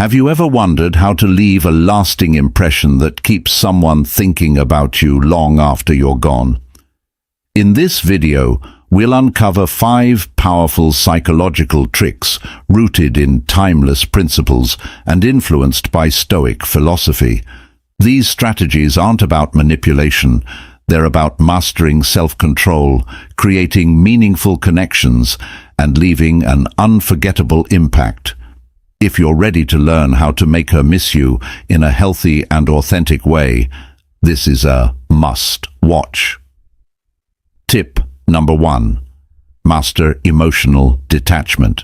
Have you ever wondered how to leave a lasting impression that keeps someone thinking about you long after you're gone? In this video, we'll uncover 5 powerful psychological tricks rooted in timeless principles and influenced by Stoic philosophy. These strategies aren't about manipulation. They're about mastering self-control, creating meaningful connections, and leaving an unforgettable impact. If you're ready to learn how to make her miss you in a healthy and authentic way, this is a must-watch. Tip number 1. Master emotional detachment.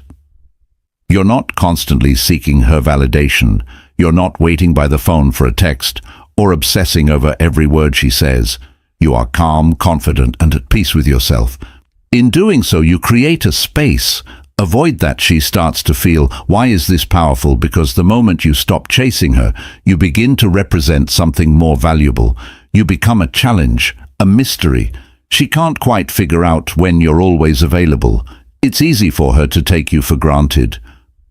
You're not constantly seeking her validation. You're not waiting by the phone for a text or obsessing over every word she says. You are calm, confident, and at peace with yourself. In doing so, you create a space. Avoid that she starts to feel, why is this powerful? Because the moment you stop chasing her, you begin to represent something more valuable. You become a challenge, a mystery. She can't quite figure out when you're always available. It's easy for her to take you for granted.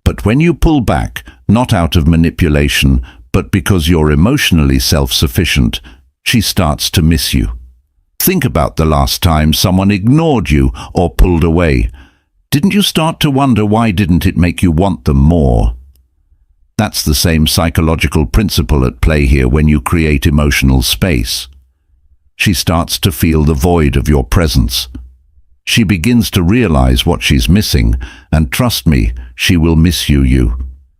But when you pull back, not out of manipulation, but because you're emotionally self-sufficient, she starts to miss you. Think about the last time someone ignored you or pulled away. Didn't you start to wonder why didn't it make you want them more? That's the same psychological principle at play here when you create emotional space. She starts to feel the void of your presence. She begins to realize what she's missing, and trust me, she will miss you.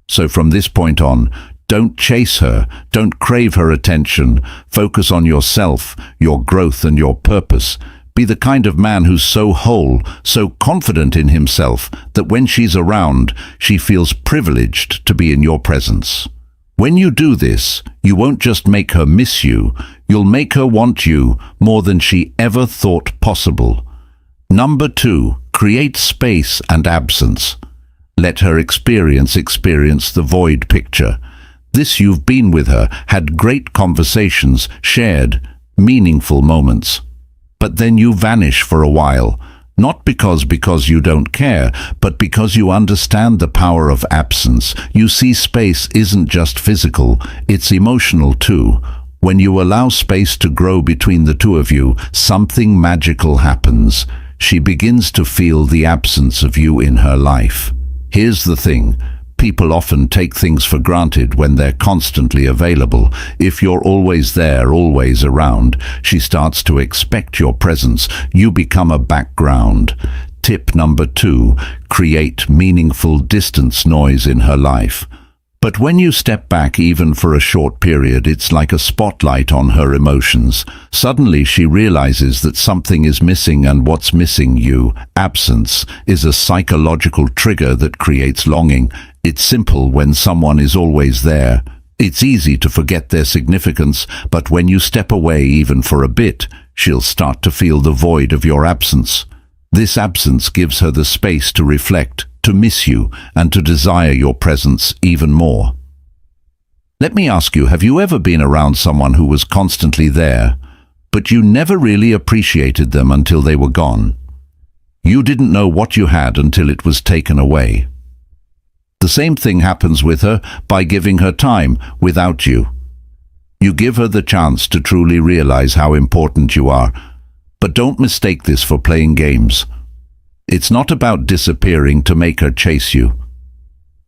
So from this point on, don't chase her, don't crave her attention. Focus on yourself, your growth and your purpose. Be the kind of man who's so whole, so confident in himself, that when she's around, she feels privileged to be in your presence. When you do this, you won't just make her miss you, you'll make her want you more than she ever thought possible. Number 2, create space and absence. Let her experience the void picture. This you've been with her, had great conversations, shared meaningful moments. But then you vanish for a while, not because you don't care, but because you understand the power of absence. You see, space isn't just physical, it's emotional too. When you allow space to grow between the two of you, something magical happens. She begins to feel the absence of you in her life. Here's the thing. People often take things for granted when they're constantly available. If you're always there, always around, she starts to expect your presence. You become a background. Tip number 2, create meaningful distance noise in her life. But when you step back even for a short period, it's like a spotlight on her emotions. Suddenly she realizes that something is missing, and what's missing, you. Absence is a psychological trigger that creates longing. It's simple when someone is always there. It's easy to forget their significance, but when you step away even for a bit, she'll start to feel the void of your absence. This absence gives her the space to reflect, to miss you, and to desire your presence even more. Let me ask you, have you ever been around someone who was constantly there, but you never really appreciated them until they were gone? You didn't know what you had until it was taken away. The same thing happens with her by giving her time without you. You give her the chance to truly realize how important you are, but don't mistake this for playing games. It's not about disappearing to make her chase you.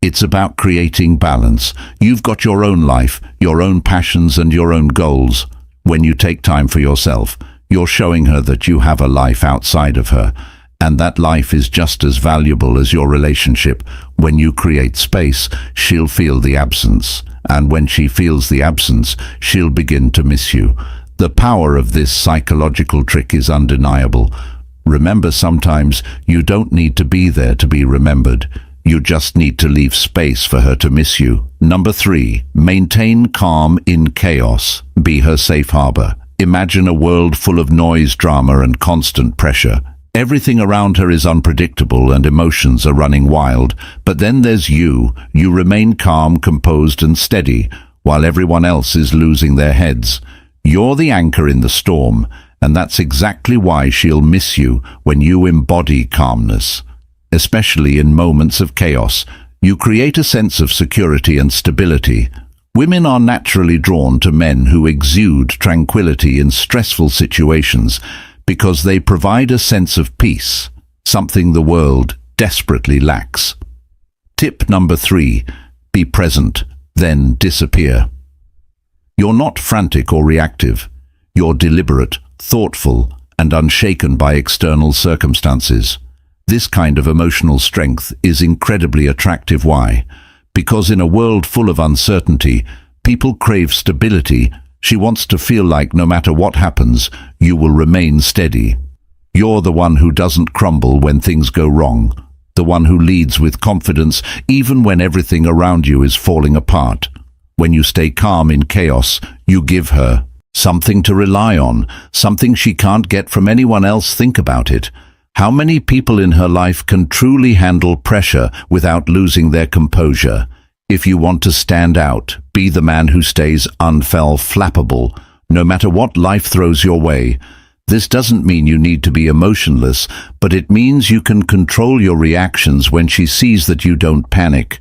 It's about creating balance. You've got your own life, your own passions and your own goals. When you take time for yourself, you're showing her that you have a life outside of her, and that life is just as valuable as your relationship. When you create space, she'll feel the absence, and when she feels the absence, she'll begin to miss you. The power of this psychological trick is undeniable. Remember, sometimes you don't need to be there to be remembered. You just need to leave space for her to miss you. Number 3, maintain calm in chaos. Be her safe harbor. Imagine a world full of noise, drama, and constant pressure. Everything around her is unpredictable and emotions are running wild. But then there's you. You remain calm, composed, and steady, while everyone else is losing their heads. You're the anchor in the storm, and that's exactly why she'll miss you when you embody calmness. Especially in moments of chaos, You create a sense of security and stability. Women are naturally drawn to men who exude tranquility in stressful situations because they provide a sense of peace, something the world desperately lacks. Tip number 3. Be present, then disappear. You're not frantic or reactive. You're deliberate, thoughtful, and unshaken by external circumstances. This kind of emotional strength is incredibly attractive. Why? Because in a world full of uncertainty, people crave stability. She wants to feel like no matter what happens, you will remain steady. You're the one who doesn't crumble when things go wrong, the one who leads with confidence even when everything around you is falling apart. When you stay calm in chaos, you give her something to rely on, something she can't get from anyone else. Think about it. How many people in her life can truly handle pressure without losing their composure? If you want to stand out, be the man who stays flappable, no matter what life throws your way. This doesn't mean you need to be emotionless, but it means you can control your reactions when she sees that you don't panic.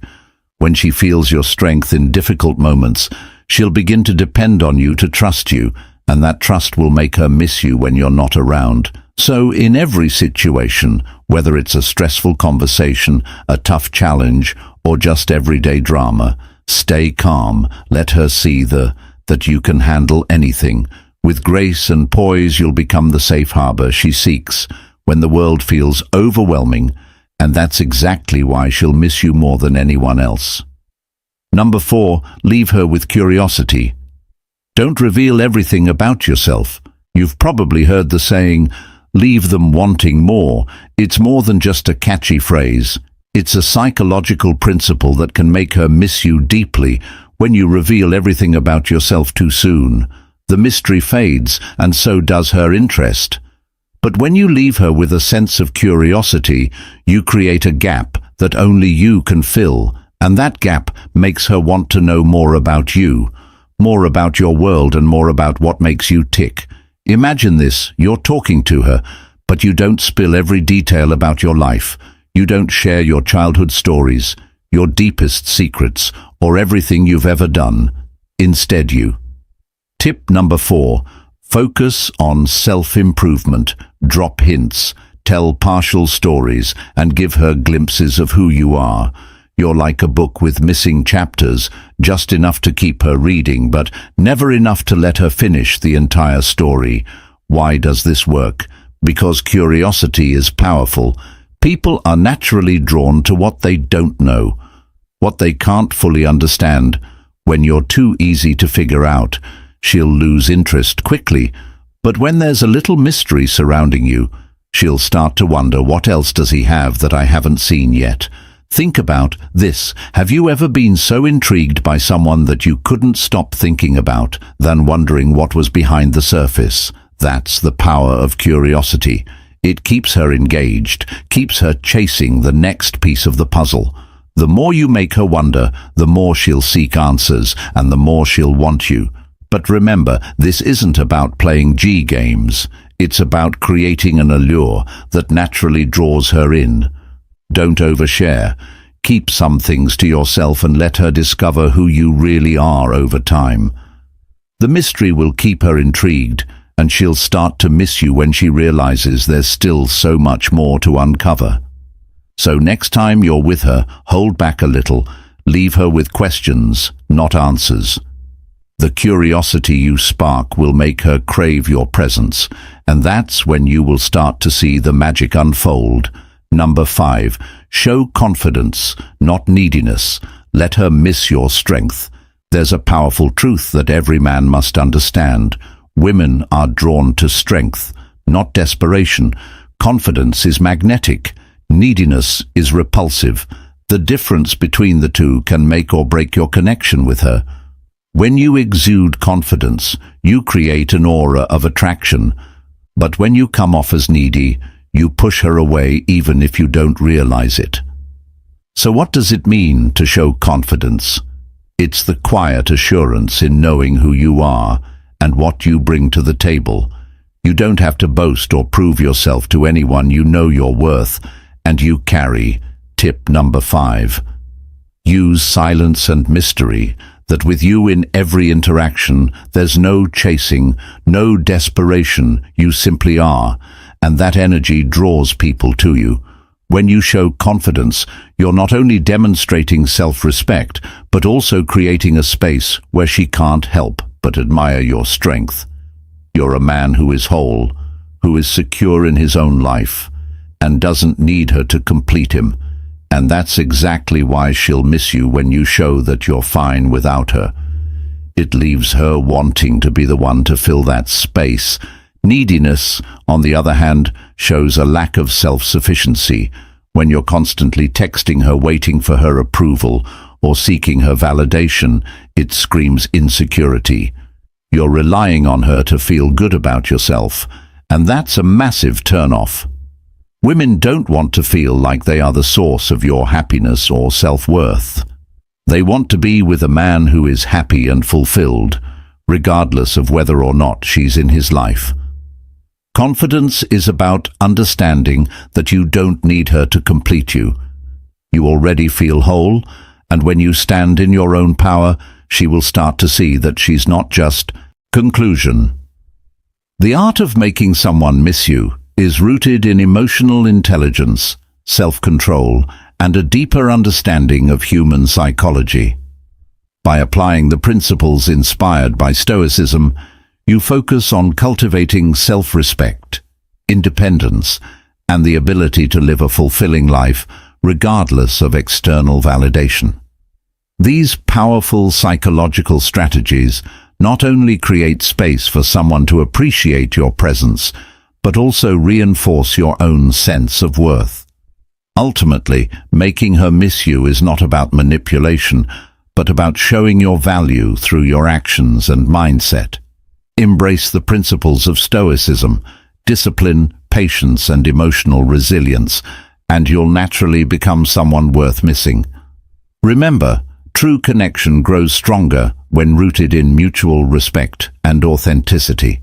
When she feels your strength in difficult moments, she'll begin to depend on you, to trust you, and that trust will make her miss you when you're not around. So in every situation, whether it's a stressful conversation, a tough challenge, or just everyday drama, stay calm. Let her see that you can handle anything. With grace and poise, you'll become the safe harbor she seeks when the world feels overwhelming, and that's exactly why she'll miss you more than anyone else. Number 4, leave her with curiosity. Don't reveal everything about yourself. You've probably heard the saying, leave them wanting more. It's more than just a catchy phrase. It's a psychological principle that can make her miss you deeply. When you reveal everything about yourself too soon, the mystery fades, and so does her interest. But when you leave her with a sense of curiosity, you create a gap that only you can fill, and that gap makes her want to know more about you, more about your world, and more about what makes you tick. Imagine this: you're talking to her, but you don't spill every detail about your life. You don't share your childhood stories, your deepest secrets, or everything you've ever done. Instead, you. Tip number 4. Focus on self-improvement. Drop hints, tell partial stories, and give her glimpses of who you are. You're like a book with missing chapters, just enough to keep her reading, but never enough to let her finish the entire story. Why does this work? Because curiosity is powerful. People are naturally drawn to what they don't know, what they can't fully understand. When you're too easy to figure out, she'll lose interest quickly. But when there's a little mystery surrounding you, she'll start to wonder, what else does he have that I haven't seen yet? Think about this. Have you ever been so intrigued by someone that you couldn't stop thinking about than wondering what was behind the surface? That's the power of curiosity. It keeps her engaged, keeps her chasing the next piece of the puzzle. The more you make her wonder, the more she'll seek answers, and the more she'll want you. But remember, this isn't about playing G games. It's about creating an allure that naturally draws her in. Don't overshare. Keep some things to yourself and let her discover who you really are over time. The mystery will keep her intrigued, and she'll start to miss you when she realizes there's still so much more to uncover. So next time you're with her, hold back a little. Leave her with questions, not answers. The curiosity you spark will make her crave your presence, and that's when you will start to see the magic unfold. Number 5, show confidence, not neediness. Let her miss your strength. There's a powerful truth that every man must understand. Women are drawn to strength, not desperation. Confidence is magnetic. Neediness is repulsive. The difference between the two can make or break your connection with her. When you exude confidence, you create an aura of attraction. But when you come off as needy, you push her away even if you don't realize it. So what does it mean to show confidence? It's the quiet assurance in knowing who you are and what you bring to the table. You don't have to boast or prove yourself to anyone. You know your worth, and you carry. Tip number 5. Use silence and mystery, that with you in every interaction, there's no chasing, no desperation, you simply are, and that energy draws people to you. When you show confidence, you're not only demonstrating self-respect, but also creating a space where she can't help but admire your strength. You're a man who is whole, who is secure in his own life, and doesn't need her to complete him. And that's exactly why she'll miss you when you show that you're fine without her. It leaves her wanting to be the one to fill that space. Neediness, on the other hand, shows a lack of self-sufficiency. When you're constantly texting her, waiting for her approval, or seeking her validation, it screams insecurity. You're relying on her to feel good about yourself, and that's a massive turn-off. Women don't want to feel like they are the source of your happiness or self-worth. They want to be with a man who is happy and fulfilled, regardless of whether or not she's in his life. Confidence is about understanding that you don't need her to complete you. You already feel whole, and when you stand in your own power, she will start to see that she's not just. Conclusion. The art of making someone miss you is rooted in emotional intelligence, self-control, and a deeper understanding of human psychology. By applying the principles inspired by Stoicism, you focus on cultivating self-respect, independence, and the ability to live a fulfilling life regardless of external validation. These powerful psychological strategies not only create space for someone to appreciate your presence, but also reinforce your own sense of worth. Ultimately, making her miss you is not about manipulation, but about showing your value through your actions and mindset. Embrace the principles of Stoicism, discipline, patience, and emotional resilience, and you'll naturally become someone worth missing. Remember, true connection grows stronger when rooted in mutual respect and authenticity.